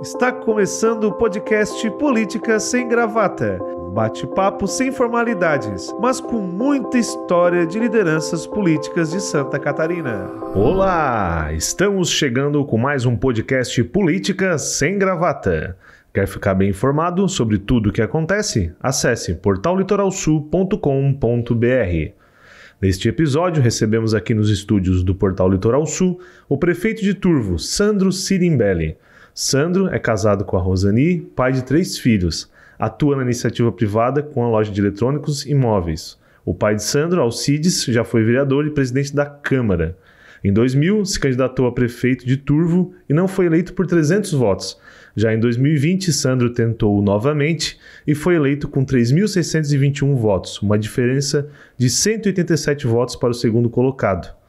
Está começando o podcast Política Sem Gravata. Bate-papo sem formalidades, mas com muita história de lideranças políticas de Santa Catarina. Olá! Estamos chegando com mais um podcast Política Sem Gravata. Quer ficar bem informado sobre tudo o que acontece? Acesse portallitoralsul.com.br. Neste episódio, recebemos aqui nos estúdios do Portal Litoral Sul o prefeito de Turvo, Sandro Sirimbelli. Sandro é casado com a Rosani, pai de 3 filhos. Atua na iniciativa privada com a loja de eletrônicos e móveis. O pai de Sandro, Alcides, já foi vereador e presidente da Câmara. Em 2000, se candidatou a prefeito de Turvo e não foi eleito por 300 votos. Já em 2020, Sandro tentou novamente e foi eleito com 3.621 votos, uma diferença de 187 votos para o segundo colocado.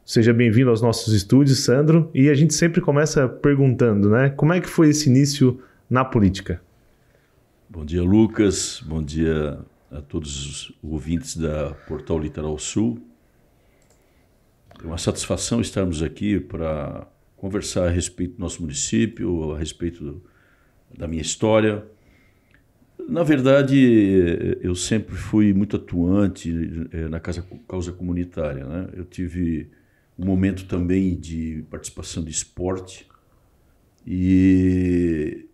Seja bem-vindo aos nossos estúdios, Sandro. E a gente sempre começa perguntando, né? Como é que foi esse início na política? Bom dia, Lucas. Bom dia a todos os ouvintes da Portal Litoral Sul. É uma satisfação estarmos aqui para conversar a respeito do nosso município, a respeito da minha história. Na verdade, eu sempre fui muito atuante na causa comunitária, né? Eu tive um momento também de participação de esporte e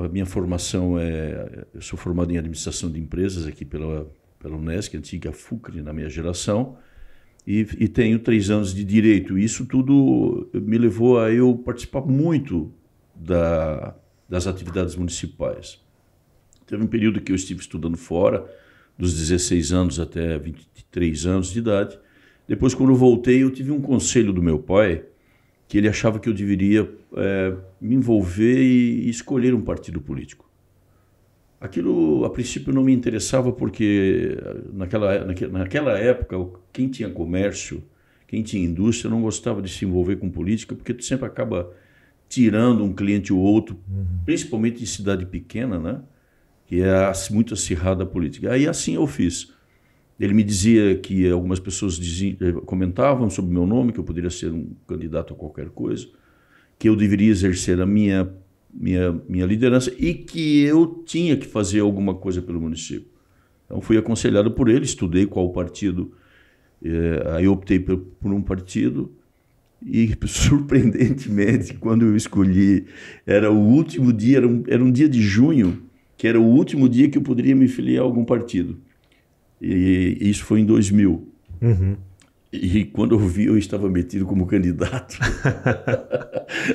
a minha formação eu sou formado em administração de empresas aqui pela Unesc, antiga FUCRE, na minha geração, e tenho 3 anos de direito. Isso tudo me levou a eu participar muito das atividades municipais. Teve um período que eu estive estudando fora, dos 16 anos até 23 anos de idade. Depois, quando eu voltei, eu tive um conselho do meu pai, que ele achava que eu deveria me envolver e escolher um partido político. Aquilo, a princípio, não me interessava porque, naquela época, quem tinha comércio, quem tinha indústria, não gostava de se envolver com política, porque tu sempre acaba tirando um cliente ou outro, principalmente em cidade pequena, né? Que é muito acirrada a política. Aí assim eu fiz. Ele me dizia que algumas pessoas comentavam sobre o meu nome, que eu poderia ser um candidato a qualquer coisa, que eu deveria exercer a minha liderança e que eu tinha que fazer alguma coisa pelo município. Então fui aconselhado por ele, estudei qual partido, aí eu optei por um partido e, surpreendentemente, quando eu escolhi, era o último dia, era um dia de junho, que era o último dia que eu poderia me filiar a algum partido. E isso foi em 2000. Uhum. E quando eu vi, eu estava metido como candidato.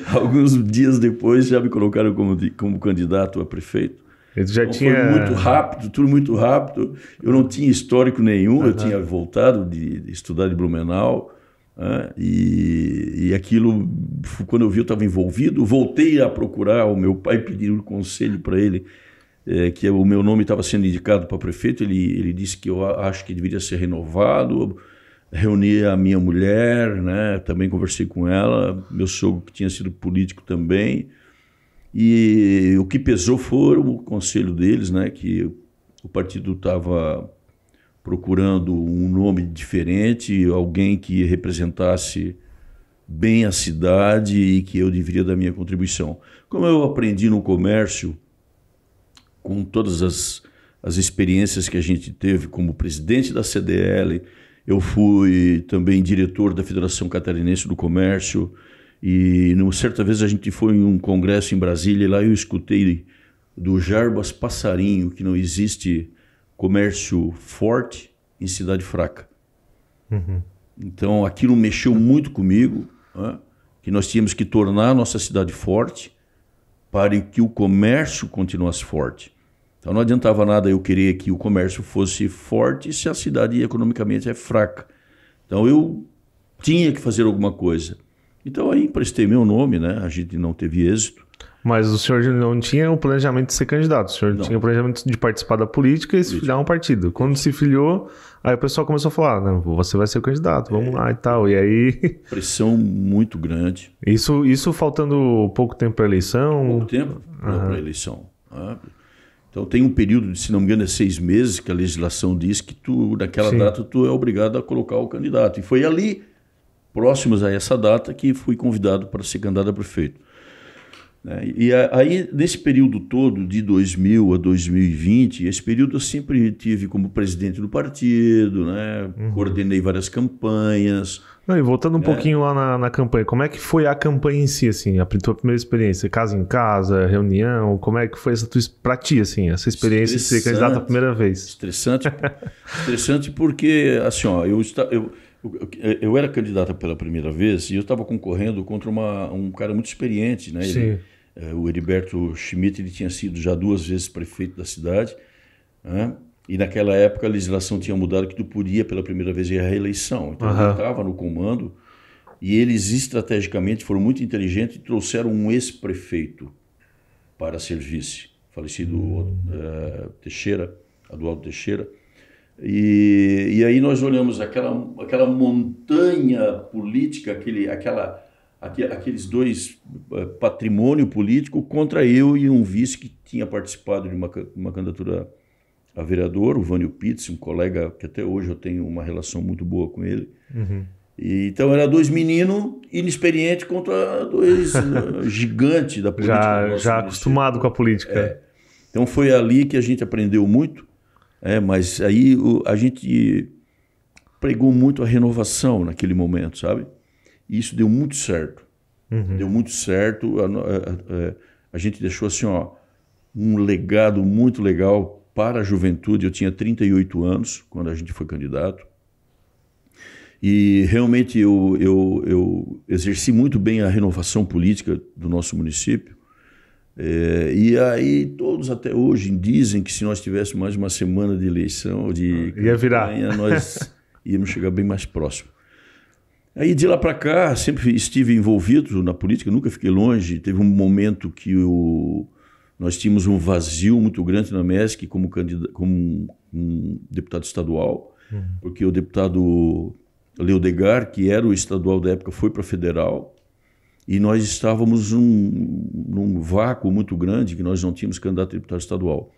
Alguns dias depois já me colocaram como candidato a prefeito. Então foi muito rápido, tudo muito rápido. Eu não tinha histórico nenhum, eu tinha voltado de estudar de Blumenau. Né? E aquilo, quando eu vi, eu estava envolvido. Voltei a procurar o meu pai, pedir um conselho para ele, que o meu nome estava sendo indicado para prefeito. Ele disse que eu acho que deveria ser renovado. Reuni a minha mulher, né? Também conversei com ela, meu sogro que tinha sido político também, e o que pesou foi o conselho deles, né? Que o partido estava procurando um nome diferente, alguém que representasse bem a cidade e que eu deveria dar minha contribuição. Como eu aprendi no comércio, com todas as experiências que a gente teve como presidente da CDL, eu fui também diretor da Federação Catarinense do Comércio e, certa vez, a gente foi em um congresso em Brasília e lá eu escutei do Jarbas Passarinho que não existe comércio forte em cidade fraca. Uhum. Então, aquilo mexeu muito comigo, né? Que nós tínhamos que tornar a nossa cidade forte para que o comércio continuasse forte. Então não adiantava nada eu querer que o comércio fosse forte se a cidade economicamente é fraca. Então eu tinha que fazer alguma coisa. Então aí emprestei meu nome, né? A gente não teve êxito. Mas o senhor não tinha o planejamento de ser candidato, o senhor tinha o planejamento de participar da política e se filiar a um partido. Quando se filiou, aí o pessoal começou a falar, não, você vai ser o candidato, vamos lá e tal. E aí... Pressão muito grande. Isso faltando pouco tempo para a eleição? Pouco tempo para a eleição. Então tem um período, se não me engano, é 6 meses que a legislação diz que naquela data tu é obrigado a colocar o candidato. E foi ali, próximos a essa data, que fui convidado para ser candidato a prefeito. né? E aí, nesse período todo, de 2000 a 2020, esse período eu sempre tive como presidente do partido, né? Coordenei várias campanhas. Não, e voltando um pouquinho lá na campanha, como é que foi a campanha em si, assim, a tua primeira experiência? Casa em casa, reunião, como é que foi pra ti, assim, essa experiência de ser candidato a primeira vez? Estressante porque, assim, ó, eu era candidato pela primeira vez e eu estava concorrendo contra um cara muito experiente, né? Sim. O Heriberto Schmidt, ele tinha sido já 2 vezes prefeito da cidade, né? E naquela época a legislação tinha mudado que tu podia pela primeira vez ir à reeleição. Então ele estava no comando e eles estrategicamente foram muito inteligentes e trouxeram um ex-prefeito para ser vice, falecido Teixeira, Adualdo Teixeira. E aí nós olhamos aquela montanha política, aqueles dois patrimônio político contra eu e um vice que tinha participado de uma candidatura a vereador, o Vânio Pitts, um colega que até hoje eu tenho uma relação muito boa com ele. E, então era 2 meninos inexperientes contra 2 gigantes da política. Já acostumado com a política. Então foi ali que a gente aprendeu muito, mas aí a gente pregou muito a renovação naquele momento, sabe? E isso deu muito certo. Deu muito certo. A gente deixou assim, ó, um legado muito legal para a juventude. Eu tinha 38 anos quando a gente foi candidato. E realmente eu exerci muito bem a renovação política do nosso município. E aí todos até hoje dizem que se nós tivéssemos mais uma semana de eleição, de campanha, nós íamos chegar bem mais próximo. Aí de lá para cá sempre estive envolvido na política, nunca fiquei longe. Teve um momento que nós tínhamos um vazio muito grande na MESC como um deputado estadual, porque o deputado Leodegar, que era o estadual da época, foi para federal, e nós estávamos num vácuo muito grande, que nós não tínhamos candidato a deputado estadual.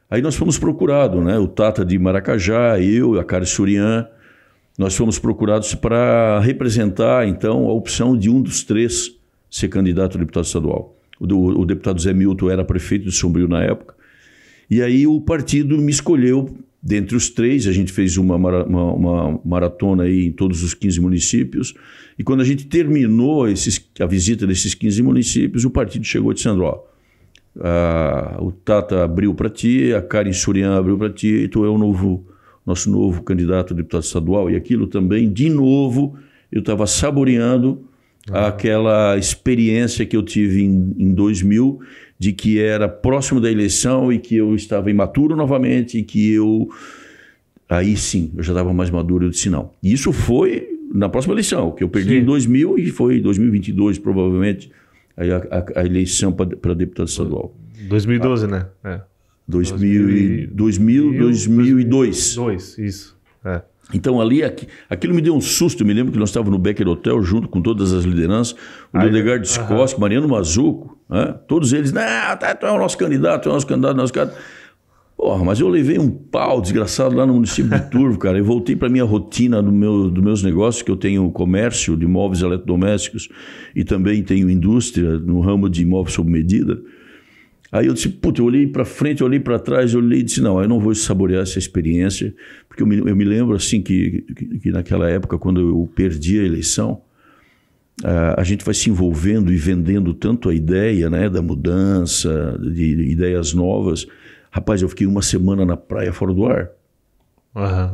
Aí nós fomos procurados, né? O Tata de Maracajá, eu, a Karen Surian, nós fomos procurados para representar, então, a opção de um dos 3 ser candidato a deputado estadual. O deputado Zé Milton era prefeito de Sombrio na época. E aí o partido me escolheu dentre os 3. A gente fez uma maratona aí em todos os 15 municípios. E quando a gente terminou a visita desses 15 municípios, o partido chegou e disse: Sandro, o Tata abriu para ti, a Karen Surian abriu para ti, e tu é nosso novo candidato a deputado estadual. E aquilo também, de novo, eu estava saboreando aquela experiência que eu tive em 2000, de que era próximo da eleição e que eu estava imaturo novamente, e que aí sim, eu já estava mais maduro. Eu disse não. E isso foi na próxima eleição, que eu perdi em 2000 e foi em 2022, provavelmente, a eleição para deputado estadual. 2012, né? 2002. 2002, isso. Então ali, aquilo me deu um susto. Eu me lembro que nós estávamos no Becker Hotel junto com todas as lideranças, o Leodegar de Sikoski, Mariano Mazzuco, todos eles, tu é o nosso candidato, Porra, mas eu levei um pau desgraçado lá no município de Turvo, cara. Eu voltei para a minha rotina dos meus negócios, que eu tenho comércio de móveis eletrodomésticos e também tenho indústria no ramo de imóveis sob medida. Aí eu disse, eu olhei para frente, eu olhei para trás, eu olhei e disse, não, eu não vou saborear essa experiência, porque eu me lembro assim que naquela época, quando eu perdi a eleição, a gente vai se envolvendo e vendendo tanto a ideia, né, da mudança, de ideias novas. Rapaz, eu fiquei uma semana na praia fora do ar.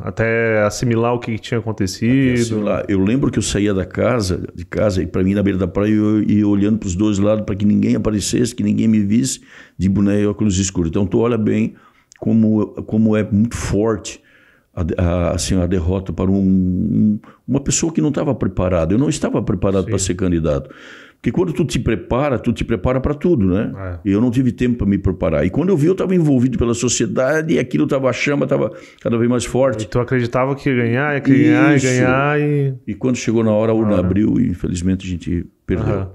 Até assimilar o que tinha acontecido. Eu lembro que eu saía de casa e para mim na beira da praia eu ia olhando para os 2 lados para que ninguém aparecesse, que ninguém me visse, de boné e óculos escuros. Então tu olha bem como é muito forte a derrota para uma pessoa que não estava preparada. Eu não estava preparado para ser candidato. Porque quando tu te prepara para tudo, né? E eu não tive tempo para me preparar. E quando eu vi, eu estava envolvido pela sociedade e aquilo a chama estava cada vez mais forte. E tu acreditava que ia ganhar. E quando chegou na hora, a urna abriu e infelizmente a gente perdeu.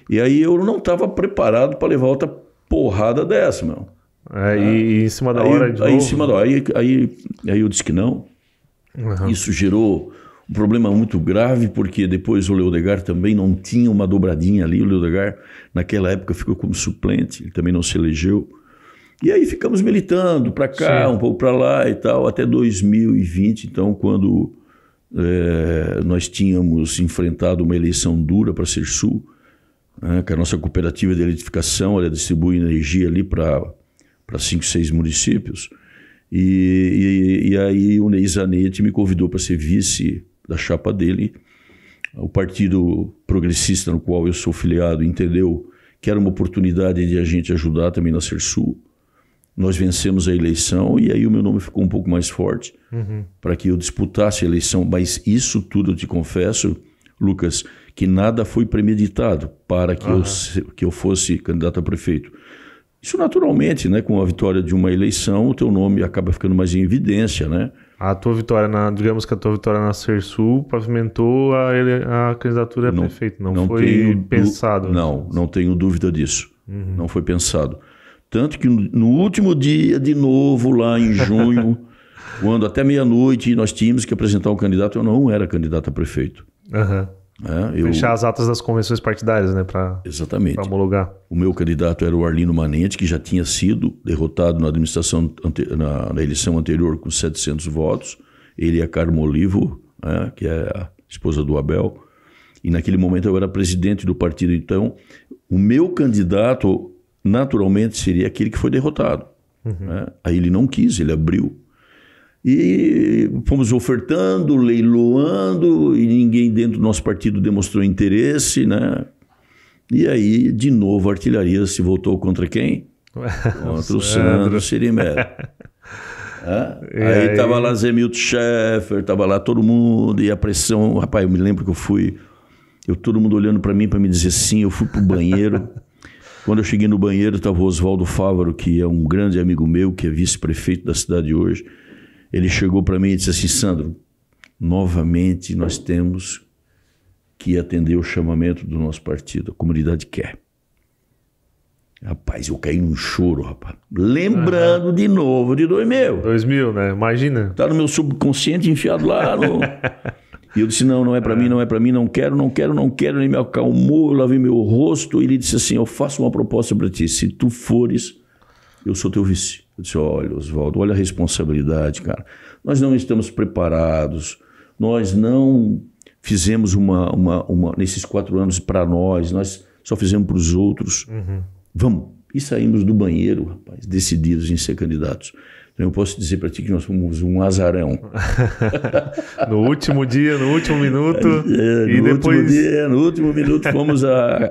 E aí eu não estava preparado para levar outra porrada dessa, meu. E em cima da hora de novo? Aí em cima da hora. Aí eu disse que não. Isso gerou um problema muito grave, porque depois o Leodegar também não tinha uma dobradinha ali. O Leodegar, naquela época, ficou como suplente, ele também não se elegeu. E aí ficamos militando para cá, um pouco para lá e tal, até 2020, então, quando nós tínhamos enfrentado uma eleição dura para a Sersul, que a nossa cooperativa de eletrificação, ela distribui energia ali para 5, 6 municípios. E aí o Ney Zanetti me convidou para ser vice da chapa dele. O Partido Progressista, no qual eu sou filiado, entendeu que era uma oportunidade de a gente ajudar também na Sersul. Nós vencemos a eleição e aí o meu nome ficou um pouco mais forte para que eu disputasse a eleição. Mas isso tudo eu te confesso, Lucas, que nada foi premeditado para que eu fosse candidato a prefeito. Isso naturalmente, né, com a vitória de uma eleição, o teu nome acaba ficando mais em evidência, né? A tua vitória, digamos que a tua vitória na Sersul pavimentou a candidatura a prefeito, não foi pensado. Não tenho dúvida disso. Não foi pensado. Tanto que no último dia, de novo, lá em junho, quando até meia-noite nós tínhamos que apresentar um candidato, eu não era candidato a prefeito. Fechar as atas das convenções partidárias, né? Exatamente. Para homologar. O meu candidato era o Arlindo Manente, que já tinha sido derrotado na administração, na eleição anterior com 700 votos. Ele e a Carmo Olivo, que é a esposa do Abel. E naquele momento eu era presidente do partido. Então, o meu candidato, naturalmente, seria aquele que foi derrotado. Aí ele não quis, ele abriu. E fomos ofertando, leiloando, e ninguém dentro do nosso partido demonstrou interesse, né? E aí, de novo, a artilharia se voltou contra quem? Contra o Sandro Cirimbelli. Aí estava lá Zé Milton Schaeffer, estava lá todo mundo, e a pressão... Rapaz, eu me lembro que todo mundo olhando para mim para me dizer sim, eu fui pro banheiro. Quando eu cheguei no banheiro, estava o Oswaldo Fávaro, que é um grande amigo meu, que é vice-prefeito da cidade hoje. Ele chegou para mim e disse assim: Sandro, novamente nós temos que atender o chamamento do nosso partido, a comunidade quer. Rapaz, eu caí num choro, rapaz. Lembrando de novo de 2000. 2000, né? Imagina. Tá no meu subconsciente enfiado lá no... E eu disse: não é para mim, não é para mim, não quero. Ele me acalmou, eu lavei meu rosto e ele disse assim: eu faço uma proposta para ti, se tu fores, eu sou teu vice. Eu disse: olha, Oswaldo, olha a responsabilidade, cara. Nós não estamos preparados, nós não fizemos nesses 4 anos para nós só fizemos para os outros. Vamos. E saímos do banheiro, rapaz, decididos em ser candidatos. Então eu posso dizer para ti que nós fomos um azarão. No último dia, no último minuto. No último minuto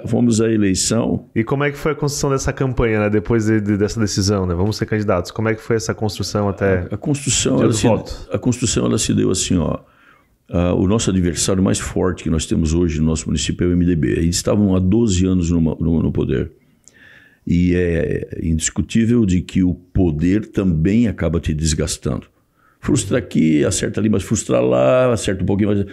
fomos à eleição. E como é que foi a construção dessa campanha, né? Depois dessa decisão, né? Vamos ser candidatos. Como é que foi essa construção até a construção ela se deu assim, ó. O nosso adversário mais forte que nós temos hoje no nosso município é o MDB. Eles estavam há 12 anos no poder. E é indiscutível de que o poder também acaba te desgastando. Frustra aqui, acerta ali, mas frustra lá, acerta um pouquinho mais.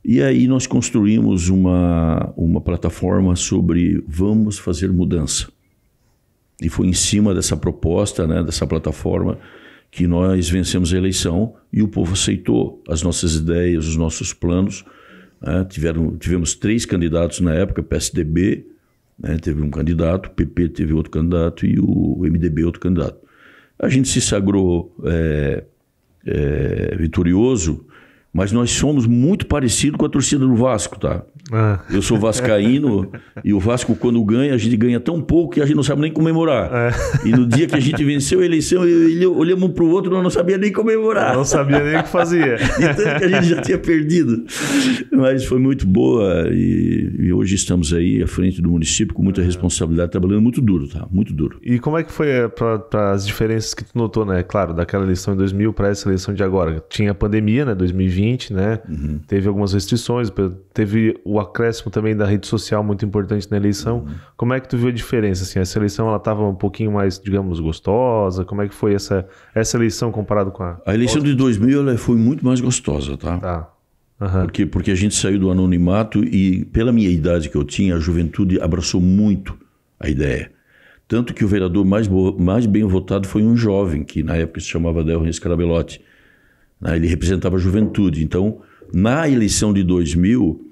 E aí nós construímos uma plataforma sobre vamos fazer mudança. E foi em cima dessa proposta, né, dessa plataforma, que nós vencemos a eleição e o povo aceitou as nossas ideias, os nossos planos. Tivemos 3 candidatos na época, PSDB, teve um candidato, o PP teve outro candidato e o MDB outro candidato. A gente se sagrou vitorioso, mas nós somos muito parecidos com a torcida do Vasco, tá? Eu sou vascaíno e o Vasco, quando ganha, a gente ganha tão pouco que a gente não sabe nem comemorar. E no dia que a gente venceu a eleição, olhamos um para o outro e não sabia nem comemorar. Não sabia nem o que fazia. De tanto que a gente já tinha perdido. Mas foi muito boa e hoje estamos aí à frente do município com muita responsabilidade, trabalhando muito duro, tá? Muito duro. E como é que foi para as diferenças que tu notou, né? Claro, daquela eleição em 2000 para essa eleição de agora. Tinha a pandemia, né? 2020, né? Teve algumas restrições, teve o acréscimo também da rede social muito importante na eleição. Como é que tu viu a diferença? Assim, essa eleição ela estava um pouquinho mais, digamos, gostosa? Como é que foi essa eleição comparado com a... A eleição de 2000 ela foi muito mais gostosa, tá? Porque a gente saiu do anonimato e, pela minha idade que eu tinha, a juventude abraçou muito a ideia. Tanto que o vereador mais bem votado foi um jovem, que na época se chamava Delrin Scarabellotti. Ele representava a juventude. Então, na eleição de 2000,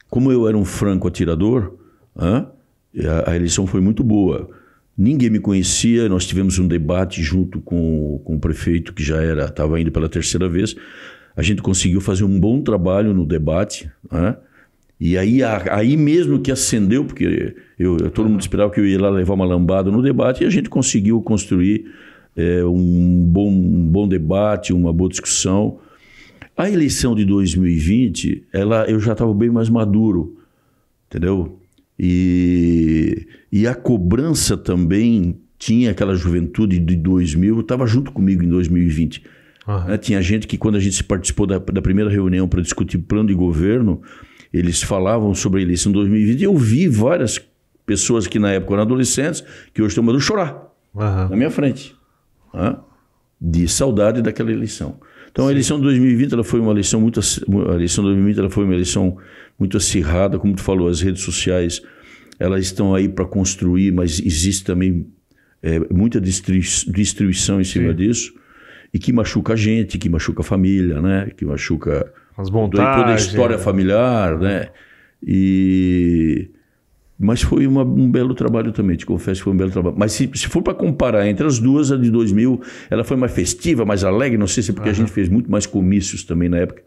como eu era um franco atirador, a eleição foi muito boa. Ninguém me conhecia, nós tivemos um debate junto com o prefeito, que já estava indo pela terceira vez. A gente conseguiu fazer um bom trabalho no debate, e aí mesmo que acendeu, porque todo mundo esperava que eu ia lá levar uma lambada no debate, e a gente conseguiu construir um bom debate, uma boa discussão. A eleição de 2020, eu já estava bem mais maduro, entendeu? E a cobrança também tinha aquela juventude de 2000, estava junto comigo em 2020. Tinha gente que, quando a gente participou da primeira reunião para discutir plano de governo, eles falavam sobre a eleição de 2020, e eu vi várias pessoas que na época eram adolescentes, que hoje estão mandando chorar na minha frente, de saudade daquela eleição. Então a eleição de 2020 ela foi uma eleição muito acirrada, como tu falou, as redes sociais elas estão aí para construir, mas existe também muita destruição em cima disso, e que machuca a gente, que machuca a família, né? Que machuca as montagens, toda a história familiar, né? Mas foi um belo trabalho também, te confesso que foi um belo trabalho. Mas se for para comparar entre as duas, a de 2000, ela foi mais festiva, mais alegre, não sei se é porque a gente fez muito mais comícios também na época.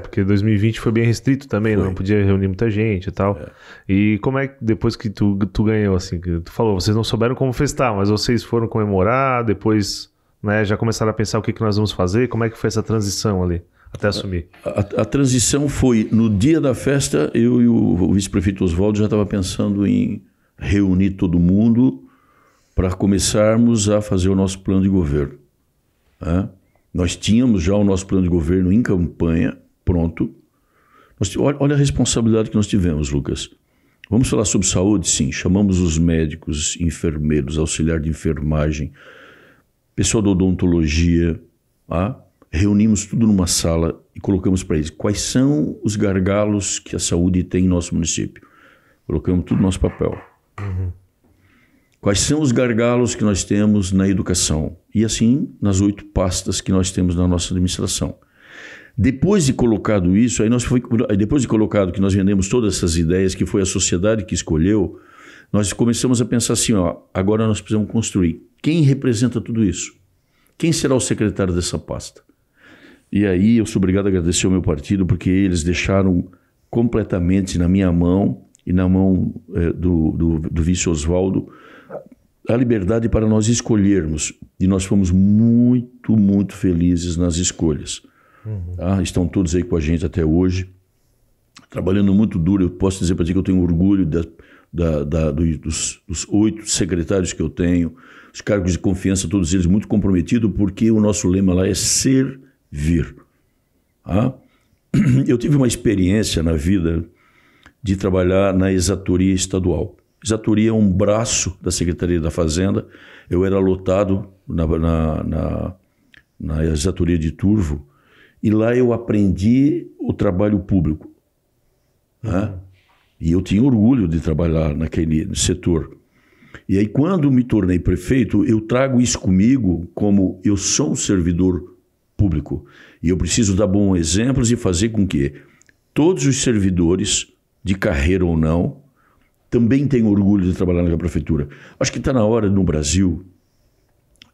Porque 2020 foi bem restrito também, não podia reunir muita gente e tal. E como é que depois que tu ganhou, assim, que tu falou, vocês não souberam como festar, mas vocês foram comemorar, depois, né, já começaram a pensar o que nós vamos fazer, como é que foi essa transição ali? Até assumir. A transição foi, no dia da festa, eu e o vice-prefeito Oswaldo já estava pensando em reunir todo mundo para começarmos a fazer o nosso plano de governo. Nós tínhamos já o nosso plano de governo em campanha, pronto. Olha a responsabilidade que nós tivemos, Lucas. Vamos falar sobre saúde? Sim. Chamamos os médicos, enfermeiros, auxiliar de enfermagem, pessoal da odontologia, reunimos tudo numa sala e colocamos para eles quais são os gargalos que a saúde tem em nosso município. Colocamos tudo no nosso papel. Quais são os gargalos que nós temos na educação? E assim, nas 8 pastas que nós temos na nossa administração. Depois de colocado isso, depois de colocado que nós vendemos todas essas ideias, que foi a sociedade que escolheu, nós começamos a pensar assim, agora nós precisamos construir. Quem representa tudo isso? Quem será o secretário dessa pasta? E aí eu sou obrigado a agradecer ao meu partido, porque eles deixaram completamente na minha mão e na mão do vice Oswaldo a liberdade para nós escolhermos. E nós fomos muito, muito felizes nas escolhas. Estão todos aí com a gente até hoje, trabalhando muito duro. Eu posso dizer para ti que eu tenho orgulho dos 8 secretários que eu tenho, os cargos de confiança, todos eles muito comprometidos, porque o nosso lema lá é servir. Eu tive uma experiência na vida de trabalhar na exatoria estadual. Exatoria é um braço da Secretaria da Fazenda. Eu era lotado na exatoria de Turvo, e lá eu aprendi o trabalho público. E eu tinha orgulho de trabalhar naquele setor. E aí, quando me tornei prefeito, eu trago isso comigo, como eu sou um servidor público e eu preciso dar bons exemplos e fazer com que todos os servidores, de carreira ou não, também tenham orgulho de trabalhar na prefeitura. Acho que está na hora no Brasil,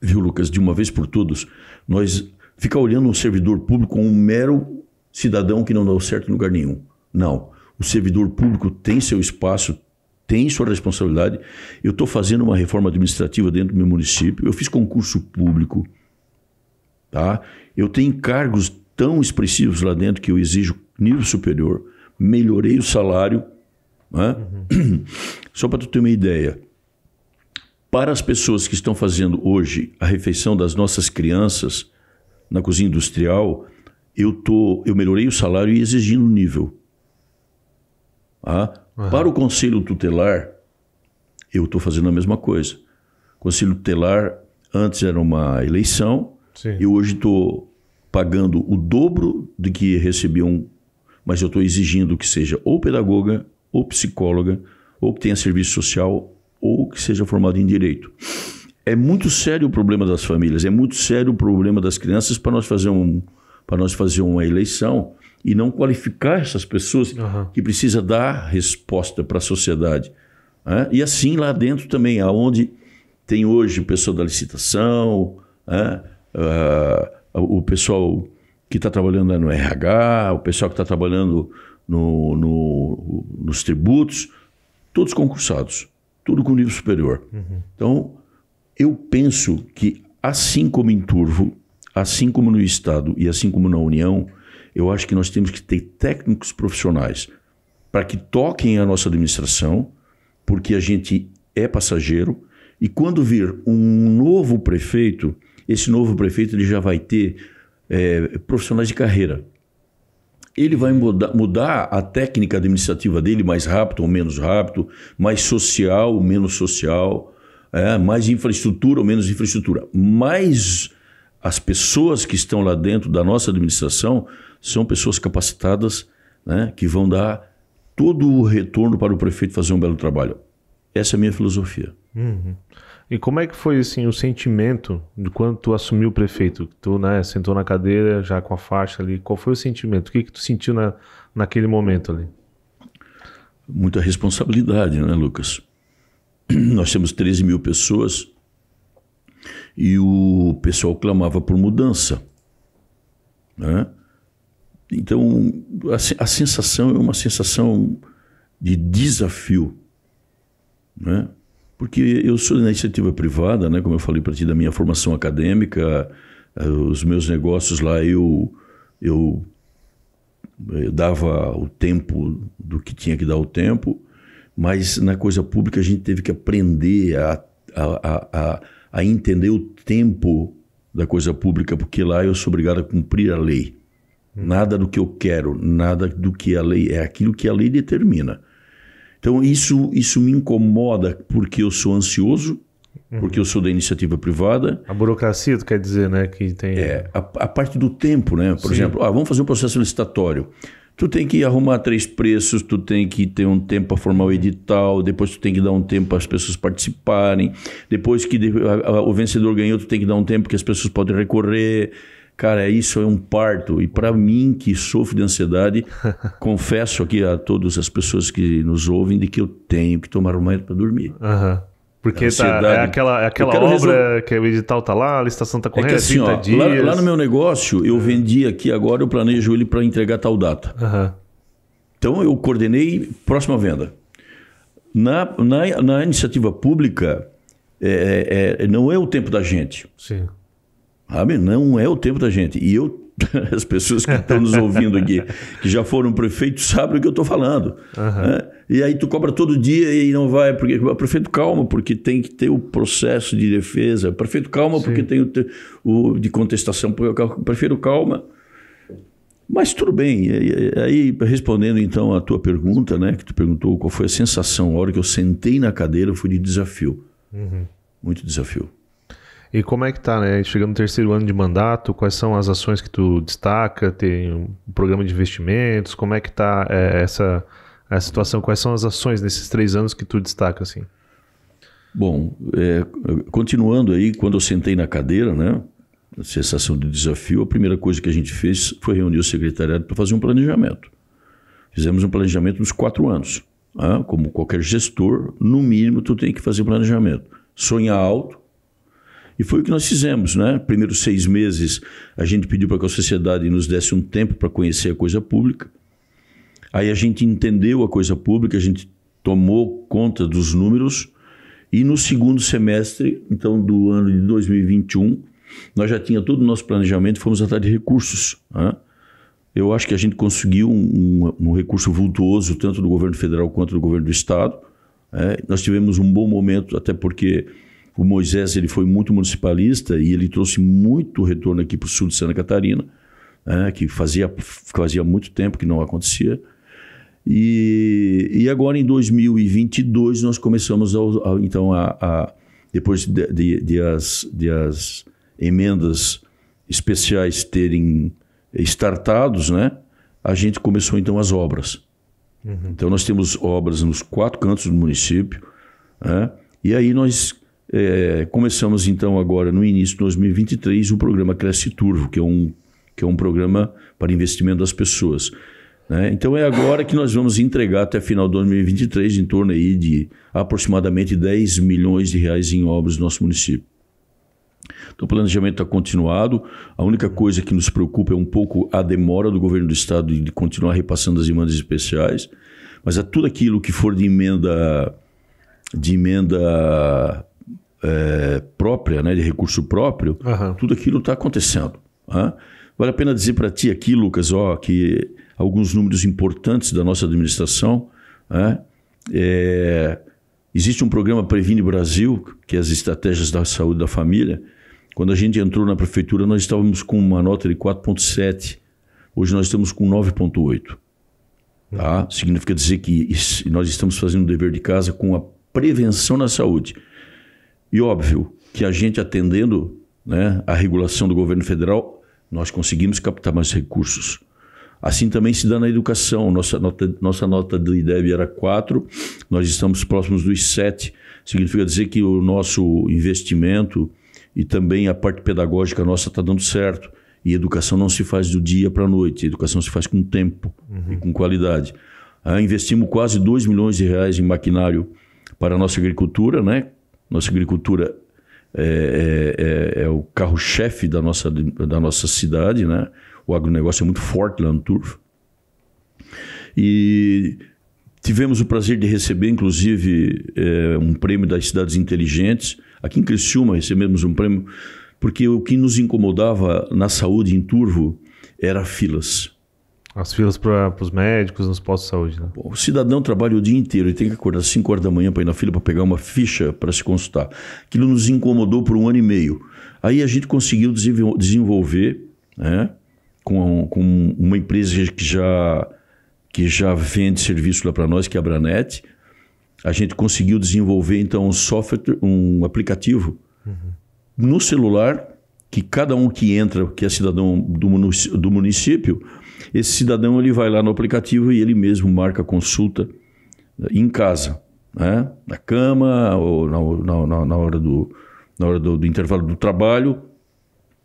viu, Lucas, de uma vez por todas, nós ficar olhando um servidor público como um mero cidadão que não dá certo em lugar nenhum. Não. O servidor público tem seu espaço, tem sua responsabilidade. Eu estou fazendo uma reforma administrativa dentro do meu município, eu fiz concurso público, eu tenho cargos tão expressivos lá dentro que eu exijo nível superior, melhorei o salário. Só para tu ter uma ideia, para as pessoas que estão fazendo hoje a refeição das nossas crianças na cozinha industrial, eu melhorei o salário e exigindo nível. Para o conselho tutelar, eu estou fazendo a mesma coisa. Conselho tutelar, antes era uma eleição, e hoje estou pagando o dobro do que recebiam, mas eu estou exigindo que seja ou pedagoga, ou psicóloga, ou que tenha serviço social, ou que seja formado em direito. É muito sério o problema das famílias, é muito sério o problema das crianças para nós fazer para nós fazer uma eleição e não qualificar essas pessoas que precisam dar resposta para a sociedade. Né? E assim lá dentro também, aonde tem hoje o pessoal da licitação, o pessoal que está trabalhando no RH, o pessoal que está trabalhando nos tributos, todos concursados, tudo com nível superior. Então, eu penso que, assim como em Turvo, assim como no Estado e assim como na União, eu acho que nós temos que ter técnicos profissionais para que toquem a nossa administração, porque a gente é passageiro, e quando vir um novo prefeito, esse novo prefeito ele já vai ter profissionais de carreira. Ele vai mudar a técnica administrativa dele, mais rápido ou menos rápido, mais social ou menos social, mais infraestrutura ou menos infraestrutura. Mas as pessoas que estão lá dentro da nossa administração são pessoas capacitadas, né, que vão dar todo o retorno para o prefeito fazer um belo trabalho. Essa é a minha filosofia. E como é que foi assim, o sentimento de quando tu assumiu o prefeito? Tu, né, sentou na cadeira já com a faixa ali. Qual foi o sentimento? O que tu sentiu naquele momento ali? Muita responsabilidade, né, Lucas? Nós temos 13 mil pessoas e o pessoal clamava por mudança, né? Então, a sensação é uma sensação de desafio, né? Porque eu sou da iniciativa privada, né? Como eu falei para ti, da minha formação acadêmica, os meus negócios lá, eu dava o tempo do que tinha que dar o tempo, mas na coisa pública a gente teve que aprender a entender o tempo da coisa pública, porque lá eu sou obrigado a cumprir a lei. Nada do que eu quero, nada do que a lei é, aquilo que a lei determina. Então isso me incomoda porque eu sou ansioso, porque eu sou da iniciativa privada. A burocracia, tu quer dizer, né? Que tem... a parte do tempo, né? Por exemplo, vamos fazer um processo licitatório. Tu tem que arrumar 3 preços, tu tem que ter um tempo para formar o edital, depois tu tem que dar um tempo para as pessoas participarem, depois que o vencedor ganhou, tu tem que dar um tempo que as pessoas podem recorrer. Cara, isso é um parto. E para mim, que sofro de ansiedade, confesso aqui a todas as pessoas que nos ouvem de que eu tenho que tomar remédio para dormir. Porque é aquela obra que o edital tá lá, a licitação tá correndo, assim, 30 dias. Lá no meu negócio, eu vendi aqui agora, eu planejo ele para entregar tal data. Então eu coordenei próxima venda. Na iniciativa pública, não é o tempo da gente. Sim. Sabe? Não é o tempo da gente. E as pessoas que estão nos ouvindo aqui, que já foram prefeitos, sabem o que eu estou falando. Né? E aí tu cobra todo dia e não vai, porque o prefeito calma, porque tem que ter o processo de defesa. O prefeito calma, porque tem o de contestação. O prefeito calma. Mas tudo bem. Aí, respondendo então a tua pergunta, né, que tu perguntou qual foi a sensação, a hora que eu sentei na cadeira, foi de desafio. Muito desafio. E como é que tá, né? Chegando no 3º ano de mandato, quais são as ações que tu destaca? Tem um programa de investimentos? Como é que tá a situação? Quais são as ações nesses 3 anos que tu destaca, assim? Bom, continuando aí, quando eu sentei na cadeira, né? A sensação de desafio, a primeira coisa que a gente fez foi reunir o secretariado para fazer um planejamento. Fizemos um planejamento dos 4 anos. Como qualquer gestor, no mínimo tu tem que fazer um planejamento. Sonhar alto. E foi o que nós fizemos, né? Primeiros 6 meses a gente pediu para que a sociedade nos desse um tempo para conhecer a coisa pública. Aí a gente entendeu a coisa pública, a gente tomou conta dos números e no 2º semestre, então do ano de 2021, nós já tínhamos todo o nosso planejamento e fomos atrás de recursos. Eu acho que a gente conseguiu um recurso vultuoso tanto do governo federal quanto do governo do estado. Nós tivemos um bom momento, até porque o Moisés ele foi muito municipalista e ele trouxe muito retorno aqui para o sul de Santa Catarina, que fazia muito tempo que não acontecia. E agora em 2022 nós começamos então depois de as emendas especiais terem startados, né, a gente começou então as obras. Então nós temos obras nos 4 cantos do município, e aí nós começamos então agora no início de 2023 o programa Cresce Turvo, que é um que é um programa para investimento das pessoas. Né? Então é agora que nós vamos entregar até final de 2023 em torno aí de aproximadamente 10 milhões de reais em obras no nosso município. Então o planejamento está continuado. A única coisa que nos preocupa é um pouco a demora do governo do estado de continuar repassando as emendas especiais, mas é tudo aquilo que for de emenda própria, né, de recurso próprio, tudo aquilo está acontecendo. Né? Vale a pena dizer para ti aqui, Lucas, que alguns números importantes da nossa administração. Né? Existe um programa Previne Brasil, que é as estratégias da saúde da família. Quando a gente entrou na prefeitura, nós estávamos com uma nota de 4,7. Hoje nós estamos com 9,8. Tá? Significa dizer que nós estamos fazendo o dever de casa com a prevenção na saúde. E óbvio que a gente atendendo, né, a regulação do governo federal, nós conseguimos captar mais recursos. Assim também se dá na educação. Nossa nota do IDEB era 4, nós estamos próximos dos 7. Significa dizer que o nosso investimento e também a parte pedagógica nossa está dando certo. E educação não se faz do dia para a noite, a educação se faz com tempo e com qualidade. Investimos quase 2 milhões de reais em maquinário para a nossa agricultura, né? Nossa agricultura é o carro-chefe da nossa cidade, né? O agronegócio é muito forte lá no Turvo. E tivemos o prazer de receber, inclusive, um prêmio das Cidades Inteligentes. Aqui em Criciúma recebemos um prêmio, porque o que nos incomodava na saúde em Turvo era filas. As filas para os médicos nos postos de saúde, né? O cidadão trabalha o dia inteiro e tem que acordar às 5 horas da manhã para ir na fila para pegar uma ficha para se consultar. Aquilo nos incomodou por 1 ano e meio. Aí a gente conseguiu desenvolver, né, com uma empresa que já vende serviço lá para nós, que é a Branet. A gente conseguiu desenvolver então um software, um aplicativo no celular, que cada um que entra, que é cidadão do município, esse cidadão ele vai lá no aplicativo e ele mesmo marca a consulta em casa, né? Na cama ou na hora do intervalo do trabalho.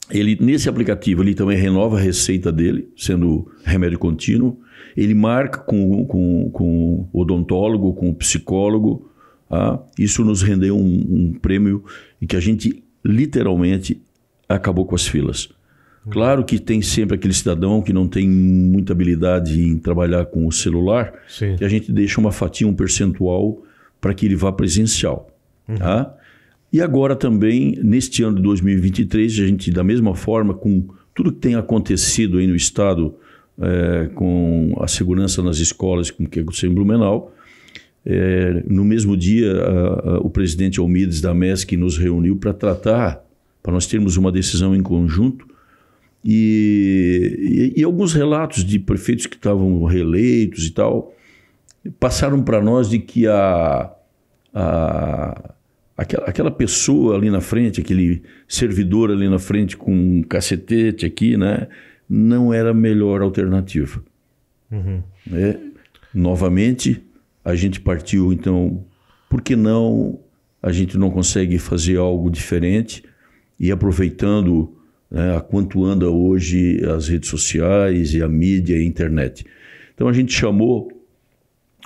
Ele, nesse aplicativo, ele também renova a receita dele, sendo remédio contínuo. Ele marca com o odontólogo, com o psicólogo. Tá? Isso nos rendeu um prêmio e que a gente literalmente acabou com as filas. Claro que tem sempre aquele cidadão que não tem muita habilidade em trabalhar com o celular, Sim. E a gente deixa uma fatia, um percentual para que ele vá presencial. Tá? E agora também, neste ano de 2023, a gente, da mesma forma, com tudo que tem acontecido aí no Estado, com a segurança nas escolas, como que aconteceu em Blumenau, no mesmo dia, o presidente Almides da MESC nos reuniu para tratar, para nós termos uma decisão em conjunto, e alguns relatos de prefeitos que estavam reeleitos e tal, passaram para nós de que aquela pessoa ali na frente, aquele servidor ali na frente com um cacetete aqui, né, não era a melhor alternativa. Novamente, a gente partiu, então, por que não a gente não consegue fazer algo diferente e aproveitando, né, a quanto anda hoje as redes sociais e a mídia e a internet. Então a gente chamou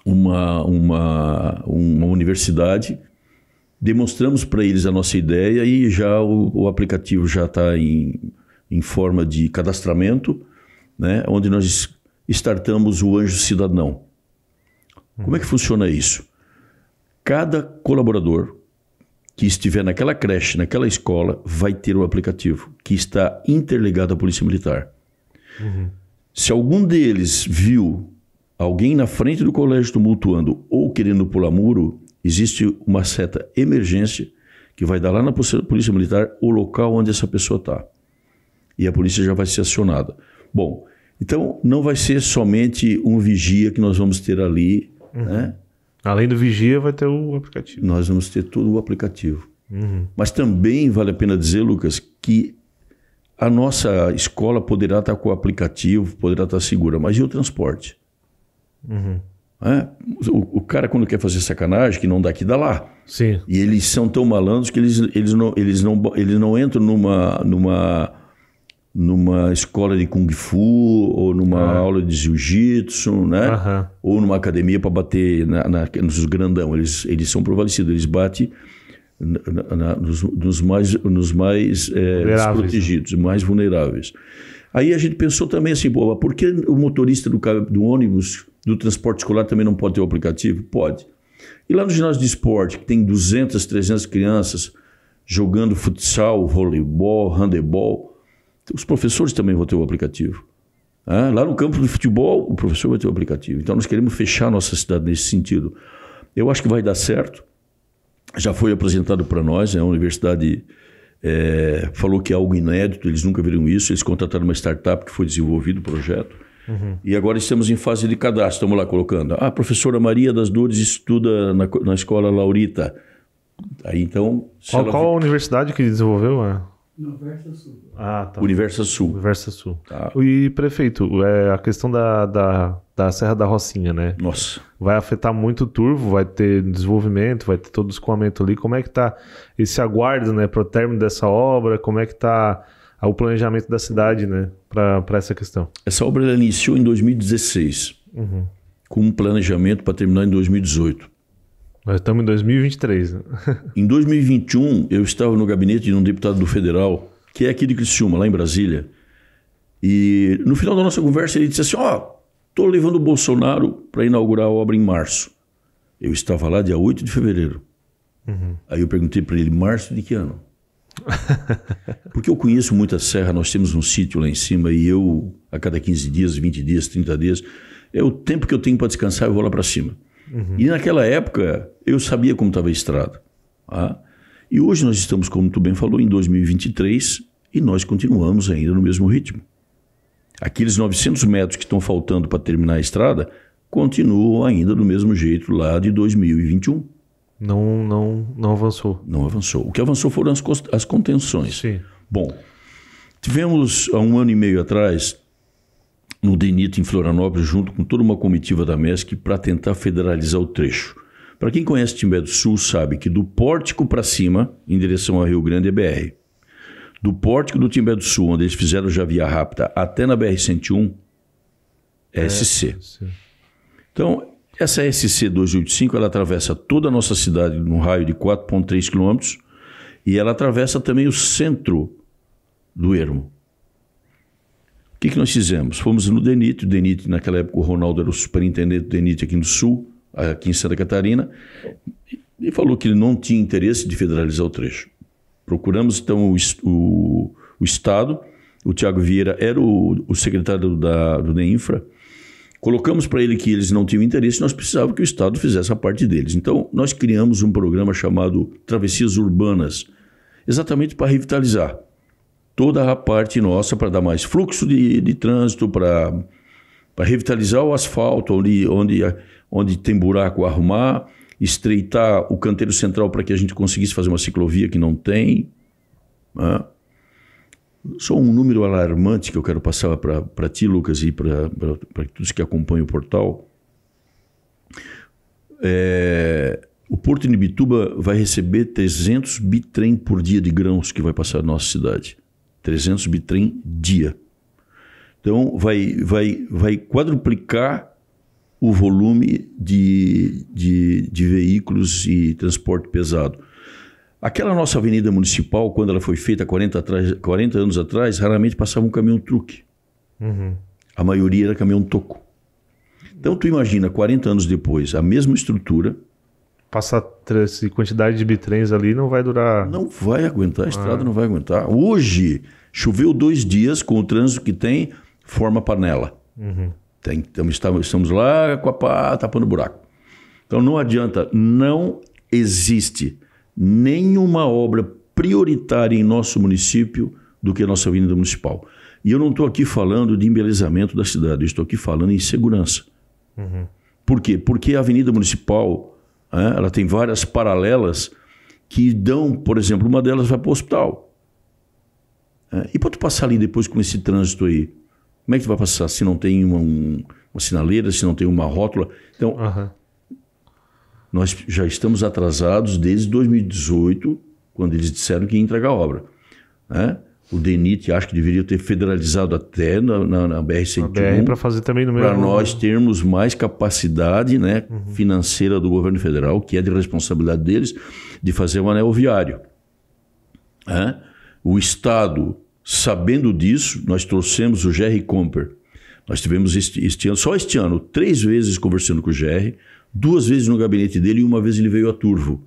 uma universidade, demonstramos para eles a nossa ideia e já o aplicativo já está em forma de cadastramento, né, onde nós startamos o Anjo Cidadão. Como é que funciona isso? Cada colaborador que estiver naquela creche, naquela escola, vai ter o aplicativo que está interligado à Polícia Militar. Se algum deles viu alguém na frente do colégio tumultuando ou querendo pular muro, existe uma certa emergência que vai dar lá na Polícia Militar o local onde essa pessoa está. E a polícia já vai ser acionada. Bom, então não vai ser somente um vigia que nós vamos ter ali, né? Além do vigia, vai ter o aplicativo. Nós vamos ter todo o aplicativo. Mas também vale a pena dizer, Lucas, que a nossa escola poderá estar com o aplicativo, poderá estar segura, mas e o transporte? O cara, quando quer fazer sacanagem, que não dá aqui, dá lá. Sim. E eles são tão malandros que eles não entram numa escola de Kung Fu, ou numa aula de Jiu-Jitsu, né? Ou numa academia para bater nos grandão. Eles são prevalecidos, eles batem nos mais desprotegidos, mais vulneráveis. Aí a gente pensou também assim, pô, por que o motorista do ônibus, do transporte escolar também não pode ter o aplicativo? Pode. E lá no ginásio de esporte, que tem 200, 300 crianças jogando futsal, voleibol, handebol, os professores também vão ter o aplicativo. Lá no campo de futebol, o professor vai ter o aplicativo. Então nós queremos fechar a nossa cidade nesse sentido. Eu acho que vai dar certo. Já foi apresentado para nós, a universidade falou que é algo inédito, eles nunca viram isso, eles contrataram uma startup que foi desenvolvido o projeto. E agora estamos em fase de cadastro, estamos lá colocando. A professora Maria das Dores estuda na escola Laurita. Aí então... Qual a universidade que desenvolveu? Universo Sul. Tá. Universo Sul. Universo Sul. Tá. E, prefeito, a questão da Serra da Rocinha, né? Nossa. Vai afetar muito o turvo, vai ter desenvolvimento, vai ter todo o escoamento ali. Como é que tá esse aguardo, né, para o término dessa obra? Como é que tá o planejamento da cidade, né, para essa questão? Essa obra ela iniciou em 2016, com um planejamento para terminar em 2018. Nós estamos em 2023. Né? Em 2021, eu estava no gabinete de um deputado do Federal, que é aqui de Criciúma, lá em Brasília. E no final da nossa conversa ele disse assim, estou levando o Bolsonaro para inaugurar a obra em março. Eu estava lá dia 8 de fevereiro. Aí eu perguntei para ele, março de que ano? Porque eu conheço muito a serra, nós temos um sítio lá em cima e eu, a cada 15 dias, 20 dias, 30 dias, é o tempo que eu tenho para descansar, eu vou lá para cima. E naquela época eu sabia como estava a estrada. E hoje nós estamos, como tu bem falou, em 2023 e nós continuamos ainda no mesmo ritmo. Aqueles 900 metros que estão faltando para terminar a estrada continuam ainda do mesmo jeito lá de 2021. Não avançou. Não avançou. O que avançou foram as contenções. Sim. Bom, tivemos há 1 ano e meio atrás no DENIT em Florianópolis, junto com toda uma comitiva da MESC, para tentar federalizar o trecho. Para quem conhece Timbé do Sul, sabe que do Pórtico para cima, em direção ao Rio Grande, é BR. Do Pórtico do Timbé do Sul, onde eles fizeram já via rápida, até na BR-101, é SC. Então, essa SC 285, ela atravessa toda a nossa cidade num raio de 4,3 quilômetros e ela atravessa também o centro do ermo. O que nós fizemos? Fomos no DENIT, o DENIT, naquela época o Ronaldo era o superintendente do DENIT aqui no Sul, aqui em Santa Catarina, e falou que ele não tinha interesse de federalizar o trecho. Procuramos então o Estado, o Tiago Vieira era o secretário do DENINFRA, colocamos para ele que eles não tinham interesse, nós precisávamos que o Estado fizesse a parte deles. Então nós criamos um programa chamado Travessias Urbanas, exatamente para revitalizar toda a parte nossa, para dar mais fluxo de trânsito, para revitalizar o asfalto, onde tem buraco, arrumar, estreitar o canteiro central para que a gente conseguisse fazer uma ciclovia que não tem. Só um número alarmante que eu quero passar para ti, Lucas, e para todos que acompanham o portal. O Porto de Imbituba vai receber 300 bitrem por dia de grãos que vai passar na nossa cidade. 300 bitrem dia. Então, vai quadruplicar o volume de veículos e transporte pesado. Aquela nossa avenida municipal, quando ela foi feita 40 anos atrás, raramente passava um caminhão-truque. A maioria era caminhão-toco. Então, tu imagina, 40 anos depois, a mesma estrutura... Passar essa quantidade de bitrens ali não vai durar... Não vai aguentar, a estrada não vai aguentar. Hoje, choveu 2 dias, com o trânsito que tem, forma panela. Estamos lá com a pá tapando buraco. Então não adianta, não existe nenhuma obra prioritária em nosso município do que a nossa avenida municipal. E eu não estou aqui falando de embelezamento da cidade, eu estou aqui falando em segurança. Por quê? Porque a avenida municipal... ela tem várias paralelas que dão, por exemplo, uma delas vai para o hospital. E para tu passar ali depois com esse trânsito aí, como é que tu vai passar se não tem uma sinaleira, se não tem uma rótula? Então, nós já estamos atrasados desde 2018, quando eles disseram que ia entregar a obra. O DENIT acho que deveria ter federalizado até na BR-101. Para fazer também no mesmo... Para nós termos mais capacidade, né, financeira do governo federal, que é de responsabilidade deles, de fazer um anel viário. O Estado, sabendo disso, nós trouxemos o Gerry Comper. Nós tivemos este ano, só este ano, 3 vezes conversando com o Gerry, 2 vezes no gabinete dele e 1 vez ele veio a Turvo.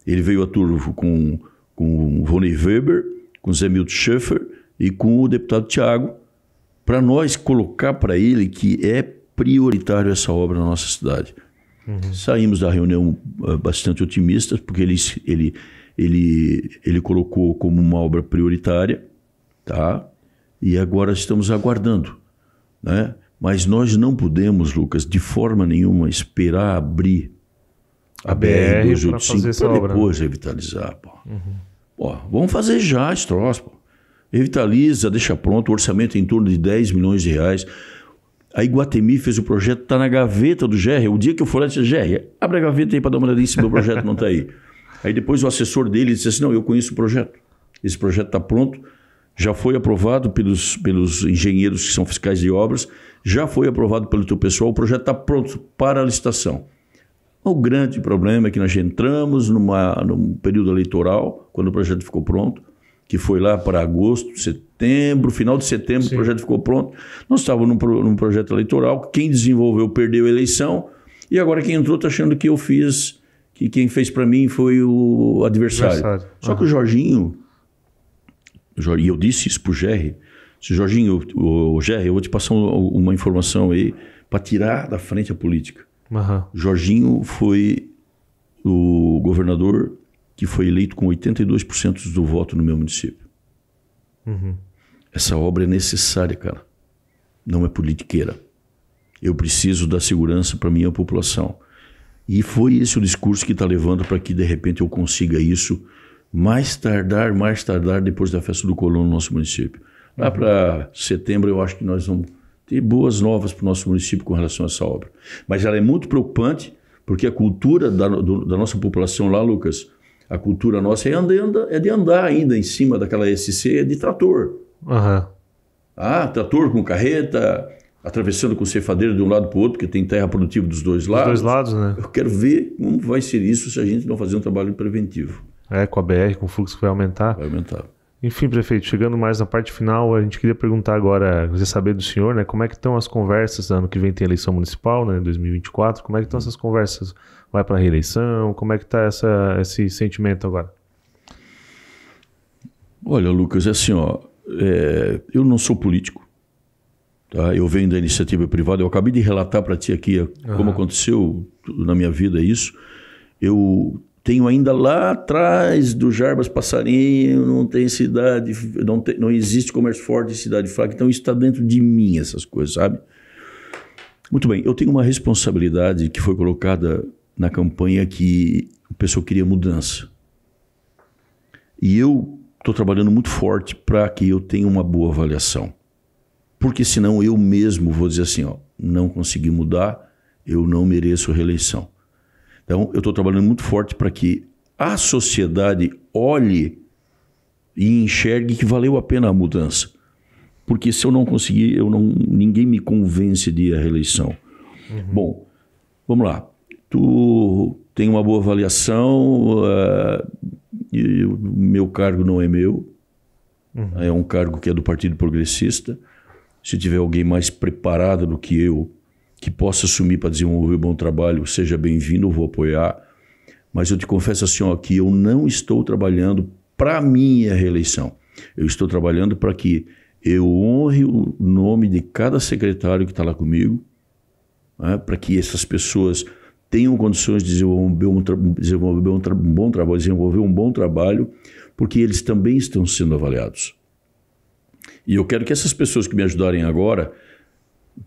Ele veio a Turvo com o Rony Weber, com Zé Milton Schaeffer e com o deputado Thiago, para nós colocar para ele que é prioritário essa obra na nossa cidade. Saímos da reunião bastante otimistas, porque ele colocou como uma obra prioritária, tá? E agora estamos aguardando, né? Mas nós não podemos, Lucas, de forma nenhuma, esperar abrir a BR-285 para depois revitalizar. Pô, vamos fazer já esse troço. Revitaliza, deixa pronto, o orçamento é em torno de 10 milhões de reais. A Iguatemi fez o projeto, está na gaveta do Gerry. O dia que eu for lá, eu disse, Gerry, abre a gaveta aí para dar uma olhadinha se meu projeto não está aí. Aí depois o assessor dele disse assim, não, eu conheço o projeto. Esse projeto está pronto, já foi aprovado pelos engenheiros que são fiscais de obras, já foi aprovado pelo teu pessoal, o projeto está pronto para a licitação. O grande problema é que nós entramos num período eleitoral, quando o projeto ficou pronto, que foi lá para agosto, setembro, final de setembro. Sim. O projeto ficou pronto. Nós estávamos num projeto eleitoral, quem desenvolveu perdeu a eleição, e agora quem entrou está achando que eu fiz, que quem fez para mim foi o adversário. Só que o Jorginho, e eu disse isso para o Gerry, Jorginho, Gerry, eu vou te passar uma informação aí para tirar da frente a política. Jorginho foi o governador que foi eleito com 82% do voto no meu município. Essa obra é necessária, cara. Não é politiqueira. Eu preciso dar segurança para a minha população. E foi esse o discurso que está levando para que, de repente, eu consiga isso mais tardar, depois da festa do Colón no nosso município. Lá para setembro, eu acho que nós vamos ter boas novas para o nosso município com relação a essa obra. Mas ela é muito preocupante, porque a cultura da nossa população lá, Lucas, a cultura nossa é de andar ainda em cima daquela SC de trator. Trator com carreta, atravessando com cefadeira de um lado para o outro, porque tem terra produtiva dos dois lados. Dos dois lados, né? Eu quero ver como vai ser isso se a gente não fazer um trabalho preventivo. Com a BR, com o fluxo que vai aumentar. Vai aumentar. Enfim, prefeito, chegando mais na parte final, a gente queria perguntar agora, queria saber do senhor, né, como é que estão as conversas, ano que vem tem eleição municipal, né, 2024, como é que estão essas conversas? Vai para a reeleição? Como é que está esse sentimento agora? Olha, Lucas, é assim, eu não sou político, tá? Eu venho da iniciativa privada, eu acabei de relatar para ti aqui como aconteceu na minha vida isso. Eu tenho ainda lá atrás do Jarbas Passarinho, não tem cidade, não existe comércio forte em cidade fraca, então isso está dentro de mim, essas coisas, sabe? Muito bem, eu tenho uma responsabilidade que foi colocada na campanha que o pessoal queria mudança. E eu estou trabalhando muito forte para que eu tenha uma boa avaliação. Porque senão eu mesmo vou dizer assim, não consegui mudar, eu não mereço reeleição. Então, eu estou trabalhando muito forte para que a sociedade olhe e enxergue que valeu a pena a mudança. Porque se eu não conseguir, ninguém me convence de ir à reeleição. Bom, vamos lá. Tu tem uma boa avaliação, e o meu cargo não é meu, é um cargo que é do Partido Progressista. Se tiver alguém mais preparado do que eu, que possa assumir para desenvolver um bom trabalho, seja bem-vindo, eu vou apoiar. Mas eu te confesso assim, que eu não estou trabalhando para minha reeleição. Eu estou trabalhando para que eu honre o nome de cada secretário que está lá comigo, né, para que essas pessoas tenham condições de desenvolver um bom trabalho, porque eles também estão sendo avaliados. E eu quero que essas pessoas que me ajudarem agora,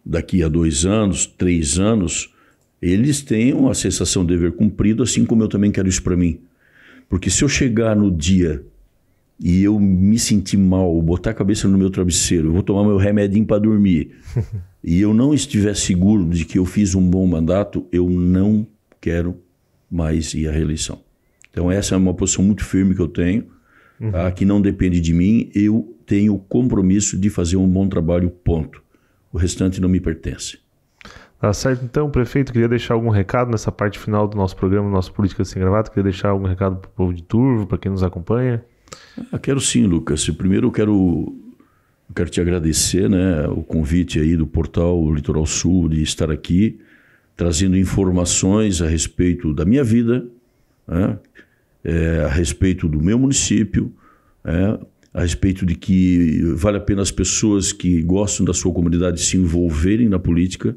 daqui a 2 anos, 3 anos, eles tenham a sensação de dever cumprido, assim como eu também quero isso para mim. Porque se eu chegar no dia e eu me sentir mal, botar a cabeça no meu travesseiro, eu vou tomar meu remedinho para dormir, e eu não estiver seguro de que eu fiz um bom mandato, eu não quero mais ir à reeleição. Então essa é uma posição muito firme que eu tenho, tá? Que não depende de mim, eu tenho o compromisso de fazer um bom trabalho, ponto. O restante não me pertence. Tá certo, então, prefeito, queria deixar algum recado nessa parte final do nosso programa, nosso Política Sem Gravata, queria deixar algum recado para o povo de Turvo, para quem nos acompanha? Quero sim, Lucas. Primeiro eu quero te agradecer, né, o convite aí do Portal Litoral Sul de estar aqui, trazendo informações a respeito da minha vida, né, a respeito do meu município, a respeito de que vale a pena as pessoas que gostam da sua comunidade se envolverem na política,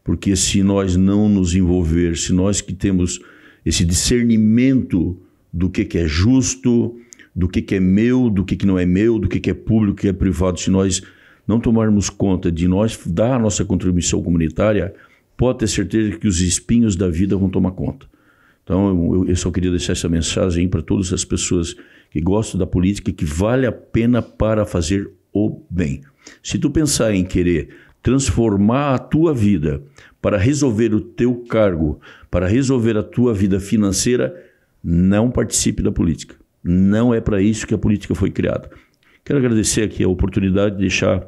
porque se nós não nos envolver, se nós que temos esse discernimento do que é justo, do que é meu, do que não é meu, do que é público, do que é privado, se nós não tomarmos conta de nós dar a nossa contribuição comunitária, pode ter certeza que os espinhos da vida vão tomar conta. Então eu só queria deixar essa mensagem para todas as pessoas que gostam da política, que vale a pena para fazer o bem. Se tu pensar em querer transformar a tua vida para resolver o teu cargo, para resolver a tua vida financeira, não participe da política. Não é para isso que a política foi criada. Quero agradecer aqui a oportunidade de deixar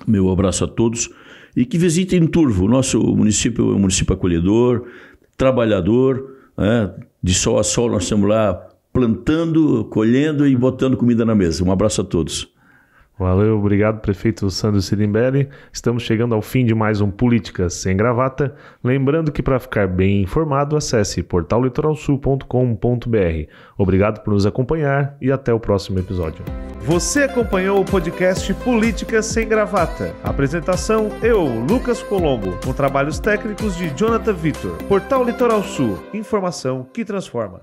meu abraço a todos e que visitem Turvo. Nosso município é um município acolhedor, trabalhador, de sol a sol nós estamos lá plantando, colhendo e botando comida na mesa. Um abraço a todos. Valeu, obrigado, prefeito Sandro Sirimbelli. Estamos chegando ao fim de mais um Política Sem Gravata. Lembrando que para ficar bem informado, acesse portallitoralsul.com.br. Obrigado por nos acompanhar e até o próximo episódio. Você acompanhou o podcast Política Sem Gravata. Apresentação, eu, Lucas Colombo, com trabalhos técnicos de Jonathan Vitor. Portal Litoral Sul, informação que transforma.